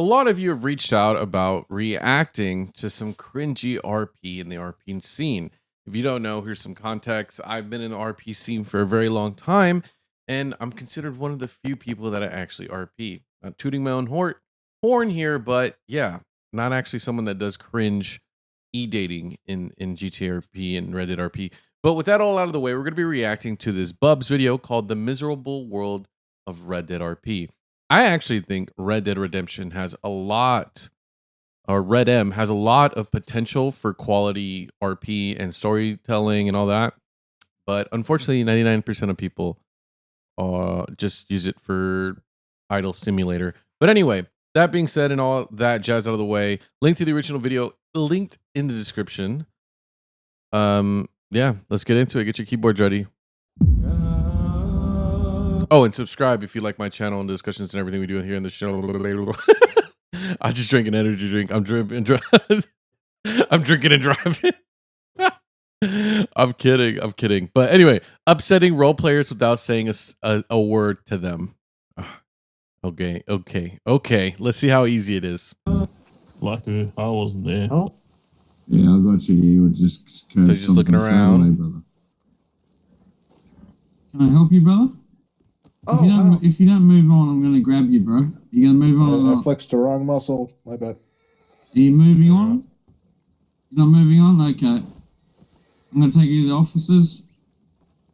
A lot of you have reached out about reacting to some cringy RP in the RP scene. If you don't know, here's some context. I've been in the RP scene for a very long time, and I'm considered one of the few people that I actually RP. Not tooting my own horn here, but yeah, not actually someone that does cringe e-dating in GTA RP and Reddit RP. But with that all out of the way, we're going to be reacting to this Bubs video called The Miserable World of Red Dead RP. I actually think Red Dead Redemption has a lot, or RedM has a lot of potential for quality RP and storytelling and all that. But unfortunately, 99% of people just use it for idle simulator. But anyway, that being said and all that jazz out of the way, link to the original video linked in the description. Yeah, let's get into it. Get your keyboards ready. Oh, and subscribe if you like my channel and discussions and everything we do here in the show. I just drank an energy drink. I'm drinking and driving. I'm kidding. But anyway, upsetting role players without saying a word to them. Okay. Let's see how easy it is. Lucky I wasn't there. Oh. Yeah, I got you. You were just so just looking around. Away, brother. Can I help you, brother? Oh, if you don't move on, I'm gonna grab you, bro. You gonna move on? I flexed the wrong muscle. My bad. Are you moving on? You're not moving on? Okay. I'm gonna take you to the officers.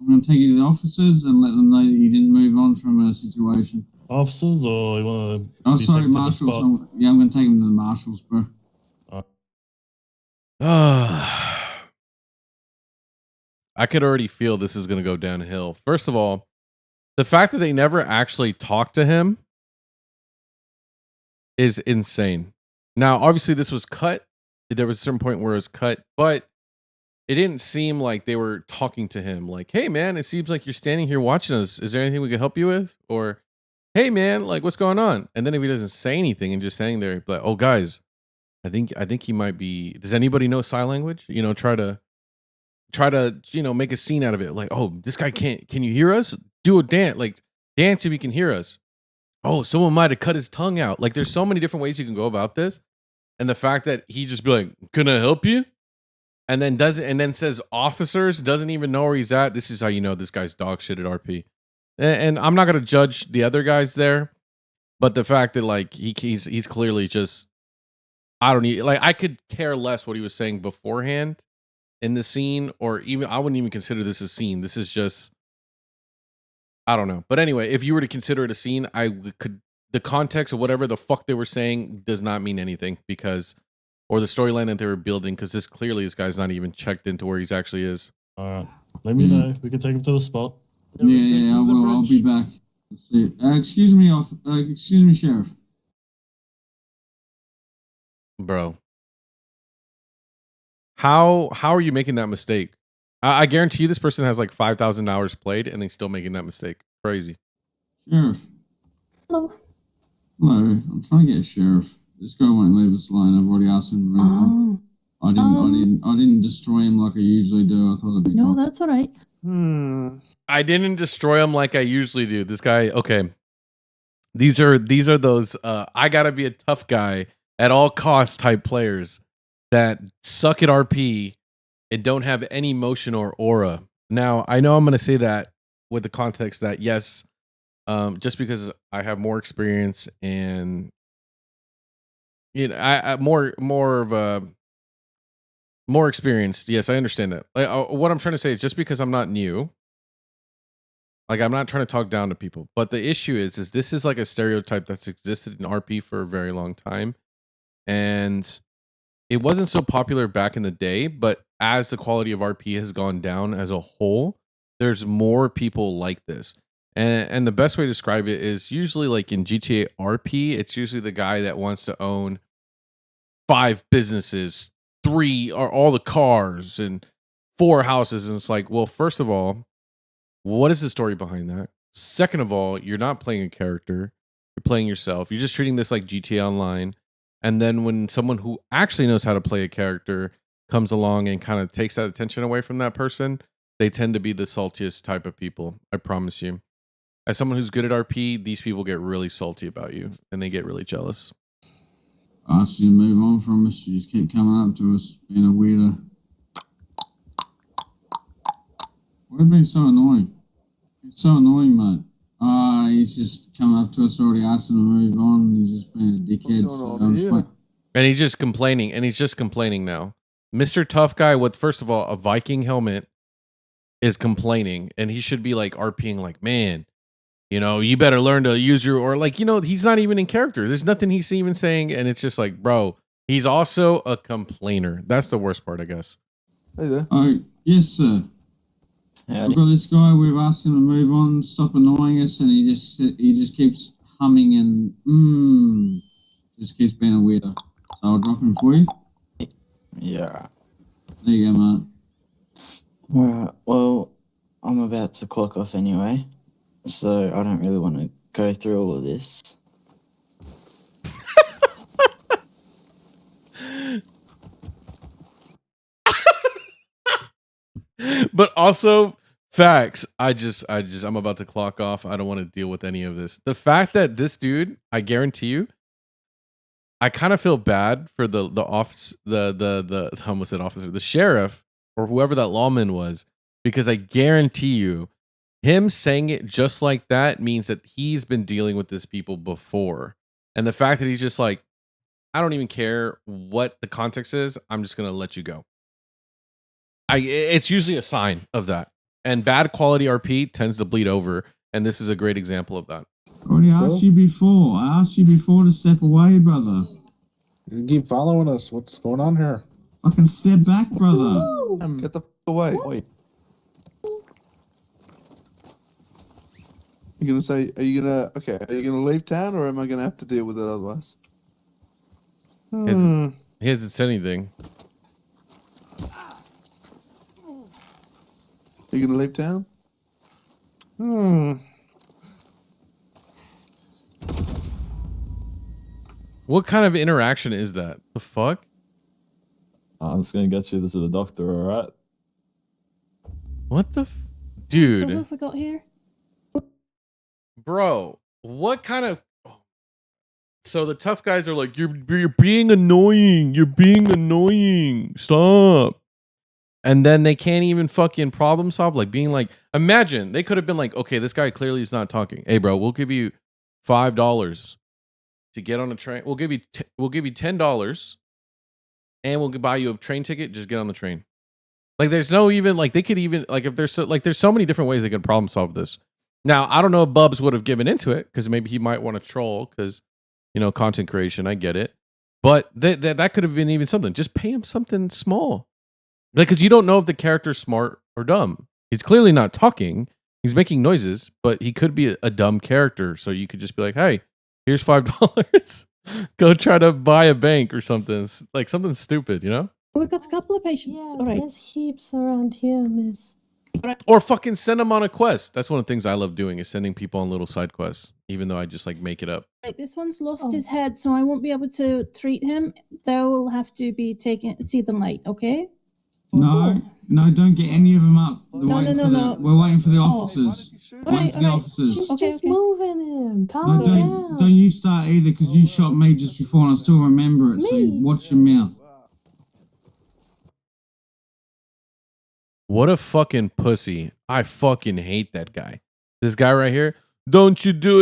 I'm gonna take you to the officers and let them know that you didn't move on from a situation. Officers, or you want to? Oh, sorry, marshals. Yeah, I'm gonna take them to the marshals, bro. I could already feel this is gonna go downhill. First of all, the fact that they never actually talked to him is insane. Now, obviously, this was cut. There was a certain point where it was cut, but it didn't seem like they were talking to him. Like, hey, man, it seems like you're standing here watching us. Is there anything we can help you with? Or, hey, man, like, what's going on? And then if he doesn't say anything and just standing there, like, oh, guys, I think he might be. Does anybody know sign language? You know, try to make a scene out of it. Like, oh, this guy can't. Can you hear us? Do a dance, like dance if you can hear us. Oh, someone might have cut his tongue out. Like, there's so many different ways you can go about this. And the fact that he just be like, can I help you? And then says officers, doesn't even know where he's at. This is how you know this guy's dog shit at RP. And I'm not gonna judge the other guys there, but the fact that like he's clearly just, I don't need, like, I could care less what he was saying beforehand in the scene, or even I wouldn't even consider this a scene. This is just, I don't know. But anyway, if you were to consider it a scene, the context of whatever the fuck they were saying does not mean anything, because, or the storyline that they were building, because this guy's not even checked into where he's actually is. All right, let me know. We can take him to the spot. Yeah, I will. I'll be back. Let's see. Excuse me, Sheriff. Bro, how are you making that mistake? I guarantee you this person has like 5,000 hours played and they still making that mistake. Crazy. Sheriff. Hello. Hello. I'm trying to get a sheriff. This guy won't leave us alone. I've already asked him to move on. I didn't destroy him like I usually do. I thought it'd be no, that's all right. I didn't destroy him like I usually do. This guy, okay. These are those I gotta be a tough guy at all costs type players that suck at RP and don't have any emotion or aura. Now, I know I'm going to say that with the context that, yes, just because I have more experience and, you know, I more experienced. Yes, I understand that. Like, what I'm trying to say is just because I'm not new, like, I'm not trying to talk down to people. But the issue is this is like a stereotype that's existed in RP for a very long time. And it wasn't so popular back in the day, but as the quality of RP has gone down as a whole, there's more people like this. And the best way to describe it is usually like in GTA RP, it's usually the guy that wants to own 5 businesses, 3 or all the cars and 4 houses. And it's like, well, first of all, what is the story behind that? Second of all, you're not playing a character. You're playing yourself. You're just treating this like GTA Online. And then when someone who actually knows how to play a character comes along and kind of takes that attention away from that person, they tend to be the saltiest type of people. I promise you. As someone who's good at RP, these people get really salty about you and they get really jealous. I asked you to move on from us. You just keep coming up to us, being a weirdo. Why are you being so annoying? It's so annoying, mate. He's just coming up to us, already asked him to move on, and he's just being a dickhead. What's So going on I'm just here? like, And he's just complaining, now. Mr. Tough Guy with, first of all, a Viking helmet is complaining, and he should be like RPing like, man, you know, you better learn to use your, or like, you know, he's not even in character. There's nothing he's even saying, and it's just like, bro, he's also a complainer. That's the worst part, I guess. Hey there. oh, yes, sir. Howdy. We've got this guy. We've asked him to move on, stop annoying us, and he just keeps humming and just keeps being a weirdo. So I'll drop him for you. Yeah. There you go, mate. Alright, well, I'm about to clock off anyway, so I don't really want to go through all of this. But also facts. I'm about to clock off. I don't want to deal with any of this. The fact that this dude, I guarantee you, I kind of feel bad for the office, the I almost said officer, the sheriff or whoever that lawman was, because I guarantee you, him saying it just like that means that he's been dealing with this people before. And the fact that he's just like, I don't even care what the context is, I'm just gonna let you go. It's usually a sign of that. And bad quality RP tends to bleed over, and this is a great example of that. I already asked you before. I asked you before to step away, brother. You keep following us. What's going on here? Fucking step back, brother. Get the f away. Wait. You're gonna say, are you gonna leave town, or am I gonna have to deal with it otherwise? He hasn't said anything. Are you gonna leave town? What kind of interaction is that? The fuck? I'm just gonna get you to the doctor, alright? What the So who dude, have we got here? bro, what kind of, so the tough guys are like, you're being annoying, you're being annoying, stop. And then they can't even fucking problem solve, like being like, imagine they could have been like, okay, this guy clearly is not talking. Hey bro, we'll give you $5 to get on a train. We'll give you $10 and we'll buy you a train ticket. Just get on the train. Like there's no even, like they could even, like if there's so, like there's so many different ways they could problem solve this. Now, I don't know if Bubs would have given into it because maybe he might want to troll because, you know, content creation, I get it. But that could have been even something. Just pay him something small. Like, because you don't know if the character's smart or dumb. He's clearly not talking. He's making noises, but he could be a dumb character. So you could just be like, hey, here's $5. Go try to buy a bank or something. Like something stupid, you know? We've got a couple of patients. Yeah, All right. there's heaps around here, miss. Or fucking send them on a quest. That's one of the things I love doing is sending people on little side quests, even though I just like make it up. Right, this one's lost Oh. his head, so I won't be able to treat him. They'll have to be taken, see the light, okay? No, don't get any of them up. We're No, waiting no, for no. the, We're waiting for the Oh. officers. Alright, Waiting for the alright. officers. She's Okay, just okay. moving him. No, Calm down. don't you start either, because you shot me just before and I still remember it. So Me? watch your mouth. What a fucking pussy. I fucking hate that guy. This guy right here. Don't you do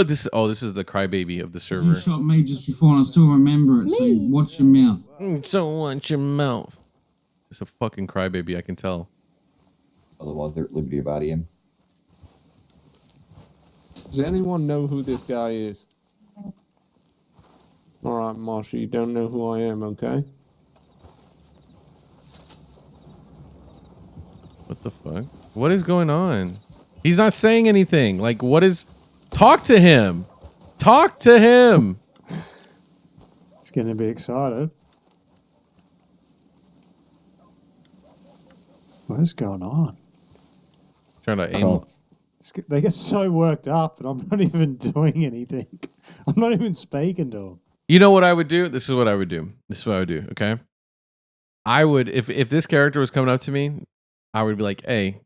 it. This is the crybaby of the You server. shot me just before and I still remember it. So Me? watch your mouth. So watch your mouth. It's a fucking crybaby, I can tell. Otherwise, they're at liberty to body him. Does anyone know who this guy is? Alright, Marsha, you don't know who I am, okay? What the fuck? What is going on? He's not saying anything. Like, what is... Talk to him. Talk to him. He's going to be excited. What is going on? Trying to aim... They get so worked up and I'm not even doing anything. I'm not even speaking to them. You know what I would do? This is what I would do. This is what I would do, okay? I would... If this character was coming up to me, I would be like, hey,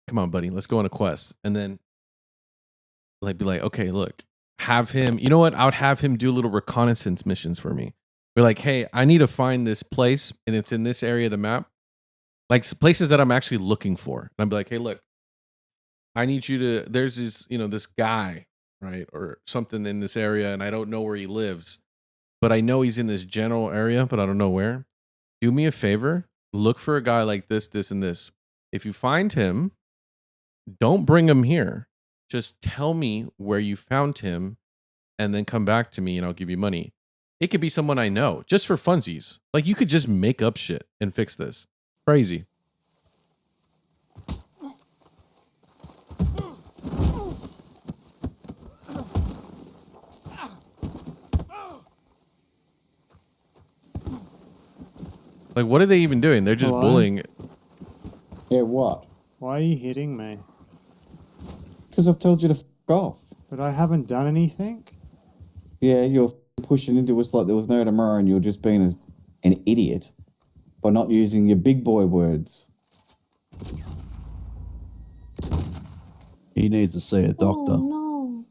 come on, buddy. Let's go on a quest. And then like be like, okay, look. have him, you know what? I would have him do little reconnaissance missions for me. We're like, hey, I need to find this place and it's in this area of the map. Like places that I'm actually looking for. And I'd be like, hey, look, I need you to, there's this, this guy, right? Or something in this area and I don't know where he lives, but I know he's in this general area, but I don't know where. Do me a favor, look for a guy like this, this, and this. If you find him, don't bring him here. Just tell me where you found him and then come back to me and I'll give you money. It could be someone I know, just for funsies. Like you could just make up shit and fix this. Crazy. Like, what are they even doing? They're just bullying. Yeah, what? Why are you hitting me? Because I've told you to f off. But I haven't done anything. Yeah, you're pushing into us like there was no tomorrow and you're just being an idiot by not using your big boy words. He needs to see a doctor. Oh, no.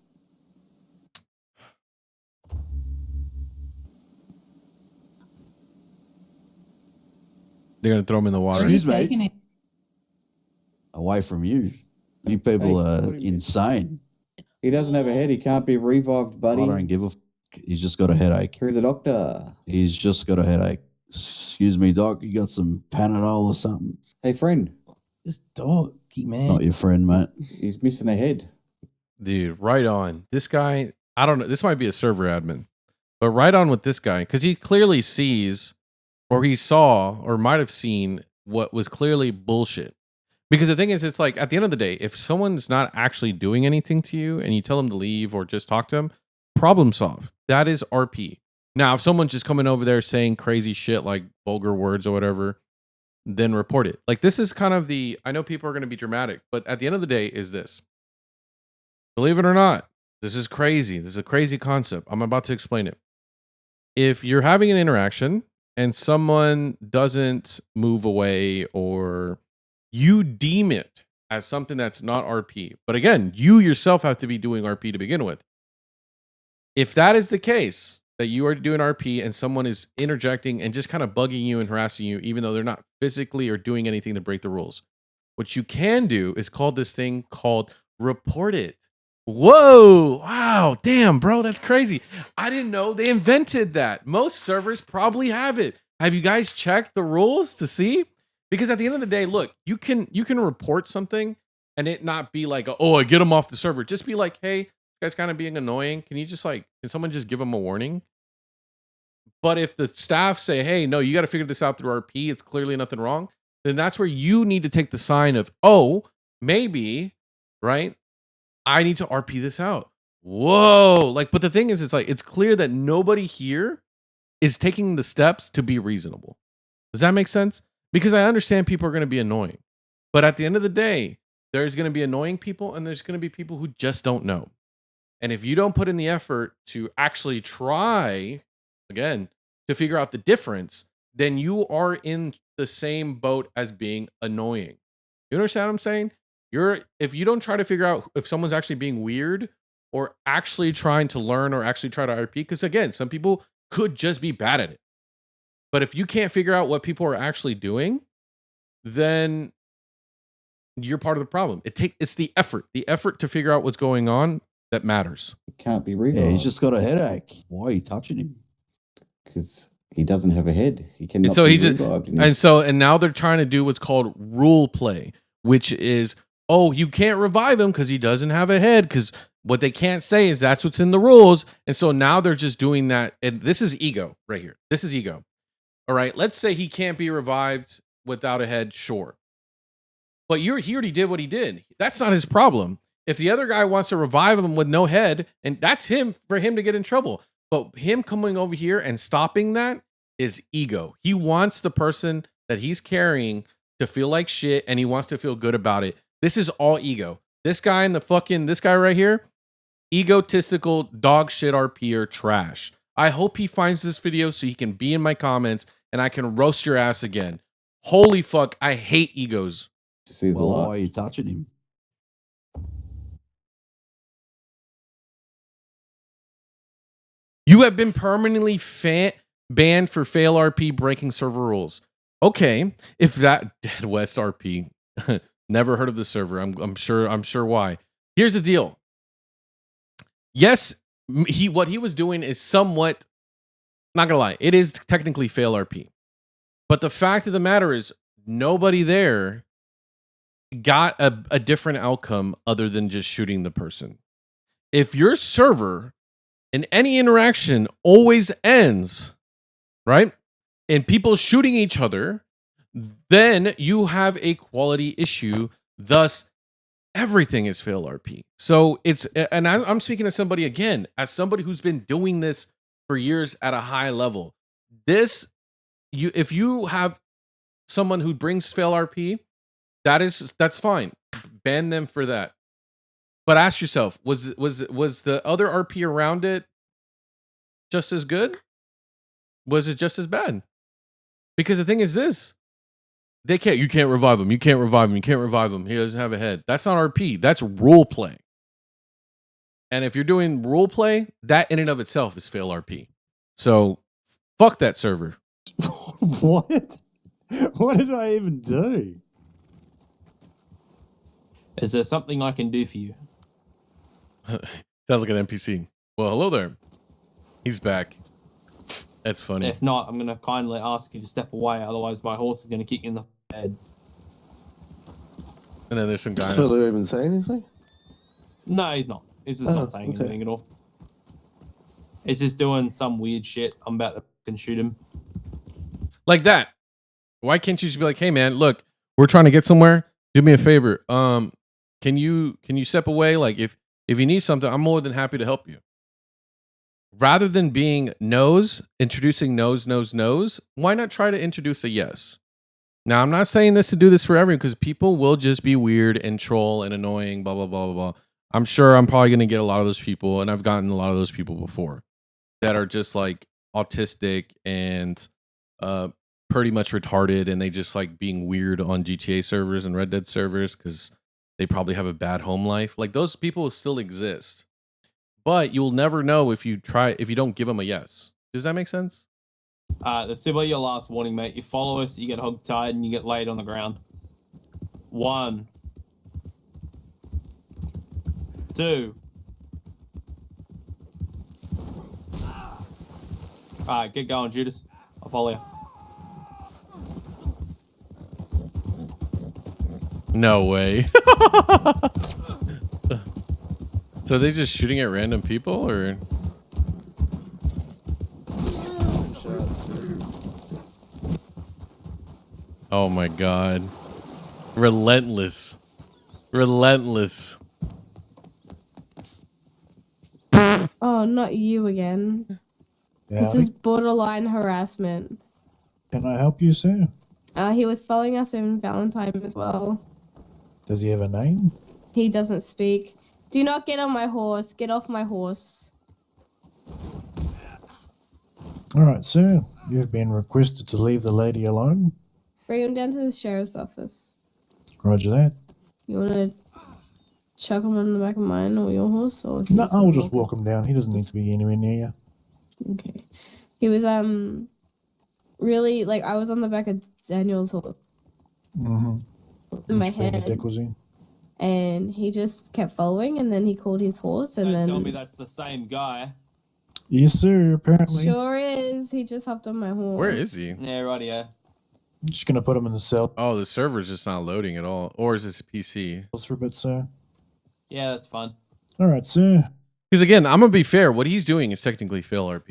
They're going to throw him in the water. Excuse me. Away from you. You people are insane. He doesn't have a head. He can't be revived, buddy. I don't give a f. He's just got a headache. Through the doctor. He's just got a headache. Excuse me, doc. You got some Panadol or something? Hey, friend. This dog, man. Not your friend, mate. He's missing a head. Dude, right on. This guy, I don't know. This might be a server admin, but right on with this guy because he clearly sees, or he saw, or might have seen what was clearly bullshit. Because the thing is, it's like at the end of the day, if someone's not actually doing anything to you and you tell them to leave or just talk to them, problem solved. That is RP. Now, if someone's just coming over there saying crazy shit like vulgar words or whatever, then report it. Like this is kind of the, I know people are going to be dramatic, but at the end of the day is this. Believe it or not, this is crazy. This is a crazy concept. I'm about to explain it. If you're having an interaction and someone doesn't move away or you deem it as something that's not RP, but again, you yourself have to be doing RP to begin with. If that is the case, that you are doing RP and someone is interjecting and just kind of bugging you and harassing you, even though they're not physically or doing anything to break the rules, what you can do is call this thing called report it. Whoa, wow, damn, bro, that's crazy. I didn't know they invented that. Most servers probably have it. Have you guys checked the rules to see? Because at the end of the day, look, you can report something and it not be like, oh, I get them off the server. Just be like, hey, this guy's kind of being annoying. Can you just can someone just give them a warning? But if the staff say, hey, no, you got to figure this out through RP, it's clearly nothing wrong, then that's where you need to take the sign of, oh, maybe, right? I need to RP this out. Whoa. But the thing is, it's clear that nobody here is taking the steps to be reasonable. Does that make sense? Because I understand people are going to be annoying. But at the end of the day, there's going to be annoying people and there's going to be people who just don't know. And if you don't put in the effort to actually try, again, to figure out the difference, then you are in the same boat as being annoying. You understand what I'm saying? If you don't try to figure out if someone's actually being weird or actually trying to learn or actually try to RP, because again, some people could just be bad at it. But if you can't figure out what people are actually doing, then you're part of the problem. It's the effort to figure out what's going on that matters. It can't be revived. Yeah, he's just got a headache. Why are you touching him? Because he doesn't have a head. He cannot So be revived. and now they're trying to do what's called role play, which is, oh, you can't revive him because he doesn't have a head. Because what they can't say is that's what's in the rules. And so now they're just doing that. And this is ego right here. This is ego. All right. Let's say he can't be revived without a head. Sure. But he already did what he did. That's not his problem. If the other guy wants to revive him with no head, and that's for him to get in trouble. But him coming over here and stopping that is ego. He wants the person that he's carrying to feel like shit, and he wants to feel good about it. This is all ego. This guy this guy right here, egotistical dog shit RPer trash. I hope he finds this video so he can be in my comments and I can roast your ass again. Holy fuck, I hate egos. Well, why are you touching him? You have been permanently banned for fail RP breaking server rules. Okay, if that Dead West RP, never heard of the server. I'm sure why. Here's the deal. Yes, what he was doing is somewhat, not gonna lie, it is technically fail RP. But the fact of the matter is, nobody there got a different outcome other than just shooting the person. If your server and any interaction always ends, right, and people shooting each other, then you have a quality issue. Thus, everything is fail RP. So it's, and I'm speaking to somebody again, as somebody who's been doing this for years at a high level. If you have someone who brings fail RP, that's fine. Ban them for that. But ask yourself, was the other RP around it just as good? Was it just as bad? Because the thing is this, you can't revive him. You can't revive him. You can't revive him. He doesn't have a head. That's not RP. That's role play. And if you're doing role play, that in and of itself is fail RP. So fuck that server. What? What did I even do? Is there something I can do for you? Sounds like an NPC. Well, hello there. He's back. That's funny. If not, I'm going to kindly ask you to step away. Otherwise, my horse is going to kick you in the head. And then there's some guy. Will he even say anything? No, he's not. He's just not saying anything at all. He's just doing some weird shit. I'm about to fucking shoot him. Like that. Why can't you just be like, hey man, look, we're trying to get somewhere. Do me a favor. Can you step away? Like if you need something, I'm more than happy to help you. Rather than being introducing no's, why not try to introduce a yes? Now, I'm not saying this to do this for everyone, because people will just be weird and troll and annoying, blah, blah, blah, blah, blah. I'm sure I'm probably going to get a lot of those people, and I've gotten a lot of those people before, that are just like autistic and pretty much retarded, and they just like being weird on GTA servers and Red Dead servers because they probably have a bad home life. Like, those people still exist. But you'll never know if you don't give them a yes. Does that make sense? That's about your last warning, mate. You follow us, you get hogtied, and you get laid on the ground. 1, 2. Alright, get going, Judas. I'll follow you. No way. So are they just shooting at random people, or? Oh my god. Relentless. Relentless. Oh, not you again. Yeah, This is borderline harassment. Can I help you, sir? He was following us in Valentine as well. Does he have a name? He doesn't speak. Do not get on my horse. Get off my horse. All right, sir. You've been requested to leave the lady alone. Bring him down to the sheriff's office. Roger that. You want to chuck him on the back of mine or your horse? Or No, I'll just walk him down. He doesn't need to be anywhere near you. Okay. He was really, like, I was on the back of Daniel's horse. Mm-hmm. In my Which being a head. dick was he? And he just kept following, and then he called his horse, and Don't then... tell me that's the same guy. Yes, sir, apparently. Sure is. He just hopped on my horse. Where is he? Yeah, rightio. I'm just going to put him in the cell. Oh, the server's just not loading at all. Or is this a PC? For a bit, sir. Yeah, that's fine. All right, sir. Because again, I'm going to be fair. What he's doing is technically fail RP.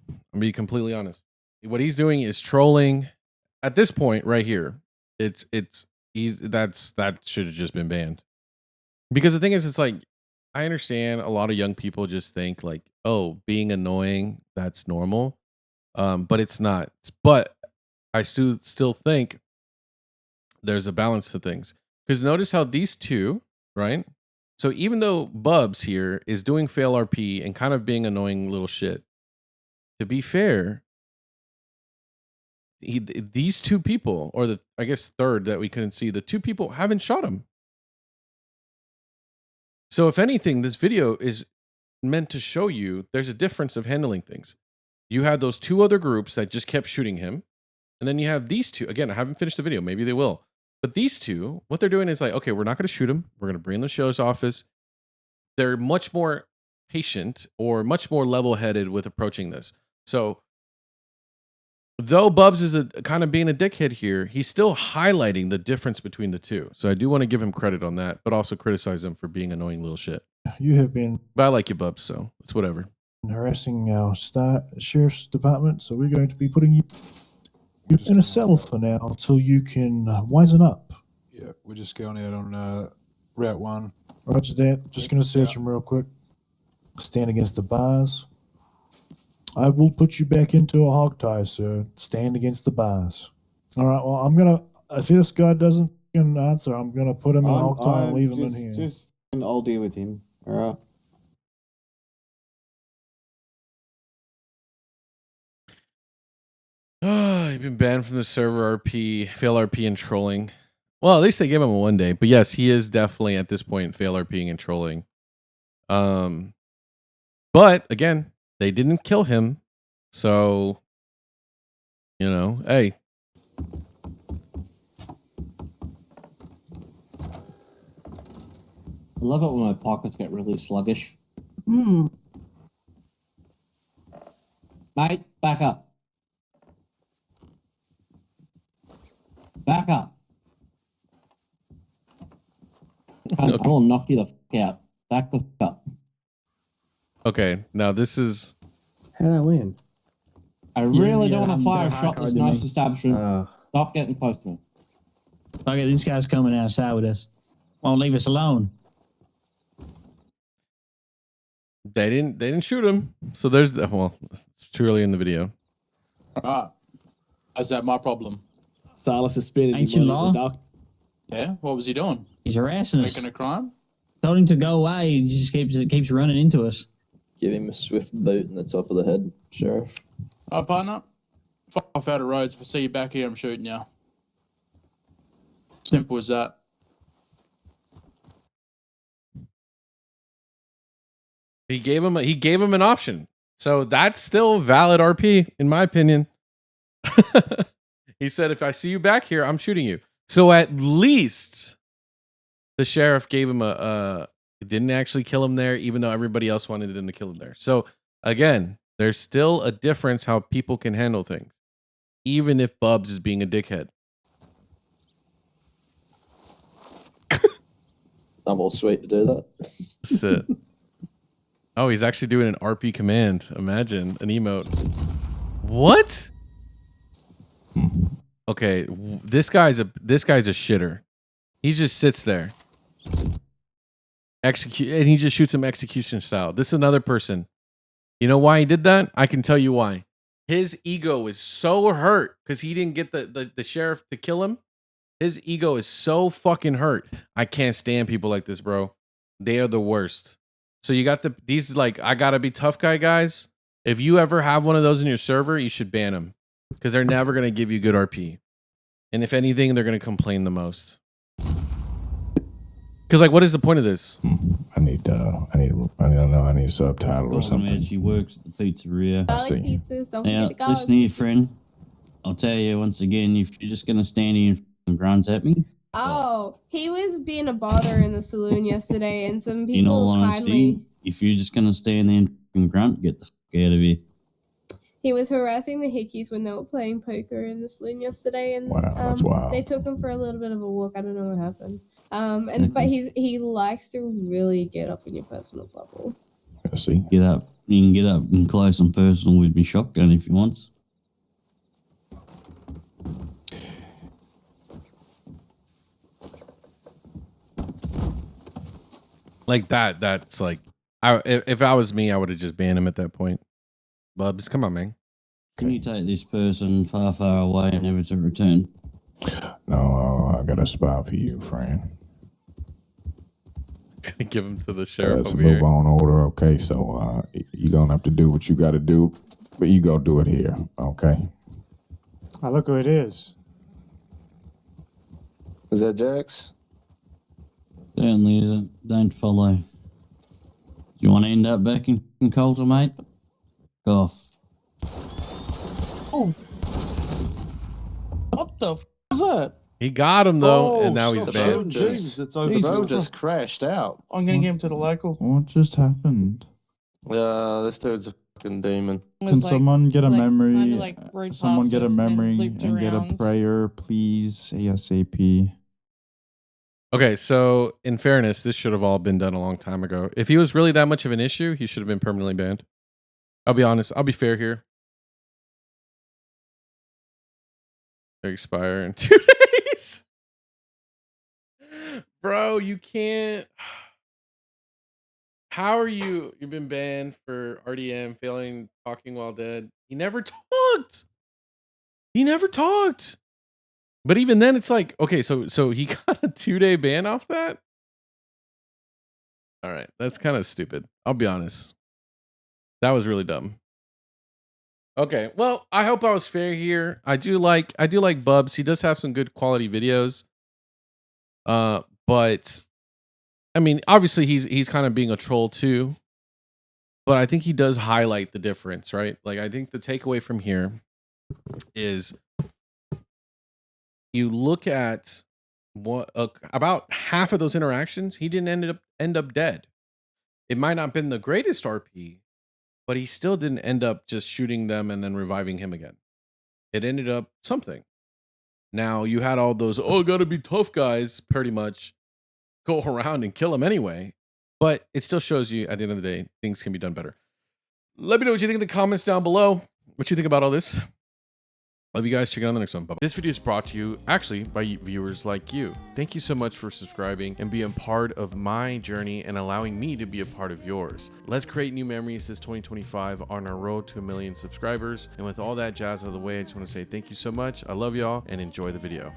I'm going to be completely honest. What he's doing is trolling. At this point right here, that should have just been banned. Because the thing is, it's like, I understand a lot of young people just think like, oh, being annoying, that's normal. But it's not. But I still think there's a balance to things. Because notice how these two, right? So even though Bubs here is doing fail RP and kind of being annoying little shit, to be fair, these two people, or I guess third that we couldn't see, the two people haven't shot him. So if anything, this video is meant to show you there's a difference of handling things. You had those two other groups that just kept shooting him. And then you have these two. Again, I haven't finished the video. Maybe they will. But these two, what they're doing is like, okay, we're not going to shoot him. We're going to bring him to the sheriff's office. They're much more patient or much more level-headed with approaching this. So though Bubs is kind of being a dickhead here, he's still highlighting the difference between the two. So I do want to give him credit on that, but also criticize him for being annoying little shit. You have been But I like you, Bubs, so it's whatever. harassing our sheriff's department, so we're going to be putting you in a cell for now until you can wisen up. Yeah, we're just going out on Route 1. Roger that. Just going to search him real quick. Stand against the bars. I will put you back into a hog tie, sir. Stand against the bars. All right, well, I'm going to, if this guy doesn't answer, I'm going to put him in a hog tie and leave him in here. Just I'll deal with him. All right. Oh, you've been banned from the server RP, fail RP and trolling. Well, at least they gave him a 1 day. But yes, he is definitely at this point fail RPing and trolling. But again, they didn't kill him. So, you know, hey. I love it when my pockets get really sluggish. Hmm. Mate, back up. Back up. I will knock you the fuck out. Back the fuck up. Okay, now this is... How did I win? I really don't want to fire a shot in this nice establishment. Stop getting close to me. Okay, this guy's coming outside with us. Won't leave us alone. They didn't shoot him. So there's the... Well, it's too early in the video. Alright. Is that my problem? Silas suspended. Ain't you law? Yeah, what was he doing? He's harassing us. Making a crime? Told him to go away. He just keeps running into us. Give him a swift boot in the top of the head, Sheriff. Alright, partner. Fuck off out of roads. If I see you back here, I'm shooting you. Simple as that. He gave him an option. So that's still valid RP, in my opinion. He said, if I see you back here, I'm shooting you. So at least the sheriff gave him didn't actually kill him there, even though everybody else wanted him to kill him there. So again, there's still a difference how people can handle things, even if Bubs is being a dickhead. I'm all sweet to do that. That's it. Oh, he's actually doing an RP command. Imagine an emote. What? Okay, this guy's a shitter. He just sits there. Execute, and he just shoots him execution style. This is another person. You know why he did that? I can tell you why. His ego is so hurt because he didn't get the sheriff to kill him. His ego is so fucking hurt. I can't stand people like this, bro. They are the worst. So you got these like, I gotta be tough guys. If you ever have one of those in your server, you should ban them because they're never gonna give you good RP. And if anything, they're gonna complain the most. Because like, what is the point of this? I need a subtitle or something. She works at the pizzeria. I see. Pizzas, don't Now, forget to go. listen here, friend. I'll tell you once again, if you're just gonna stand here and grunt at me. Oh, he was being a bother in the saloon yesterday, and some people In all kindly. honesty, if you're just gonna stand there and grunt, get the fuck out of here. He was harassing the hickeys when they were playing poker in the saloon yesterday, and Wow, that's wild. they took him for a little bit of a walk. I don't know what happened. But he likes to really get up in your personal bubble. I see. Get up. You can get up and close and personal with me shotgun if you want. Like that's like, if I was me, I would have just banned him at that point. Bubs, come on, man. Can you take this person far, far away and never to return? No, I got a spot for you, friend. Give him to the sheriff That's a over move here. on order. Okay, so you're gonna have to do what you got to do, but you go do it here. Okay. Oh, look who it is. Is that Jax? Certainly isn't. Don't follow. You want to end up back in Coulter, mate? Go off. Oh. What the f is that? He got him though, Oh, and now he's so banned. Jesus, it's over. Jesus just crashed out. I'm gonna get him to the local. What just happened? This dude's a fucking demon. Can someone get a memory? rode Someone past get a us and then memory looped and get a around. prayer, please, ASAP. Okay, so in fairness, this should have all been done a long time ago. If he was really that much of an issue, he should have been permanently banned. I'll be honest. I'll be fair here. They expire in 2 days. Bro, you can't. How are you? You've been banned for RDM, failing talking while dead. He never talked. He never talked. But even then, it's like, okay, so he got a 2-day ban off that? All right, that's kind of stupid. I'll be honest. That was really dumb. Okay, well, I hope I was fair here. I do like Bubs. He does have some good quality videos. But I mean, obviously he's kind of being a troll too. But I think he does highlight the difference, right? Like I think the takeaway from here is you look at what about half of those interactions, he didn't end up dead. It might not have been the greatest RP, but he still didn't end up just shooting them and then reviving him again. It ended up something. Now you had all those, oh, gotta be tough guys, pretty much go around and kill him anyway. But it still shows you at the end of the day, things can be done better. Let me know what you think in the comments down below. What you think about all this. Love you guys. Check it out on the next one. Bye-bye. This video is brought to you actually by viewers like you. Thank you so much for subscribing and being part of my journey and allowing me to be a part of yours. Let's create new memories this 2025 on our road to 1 million subscribers. And with all that jazz out of the way, I just want to say thank you so much. I love y'all and enjoy the video.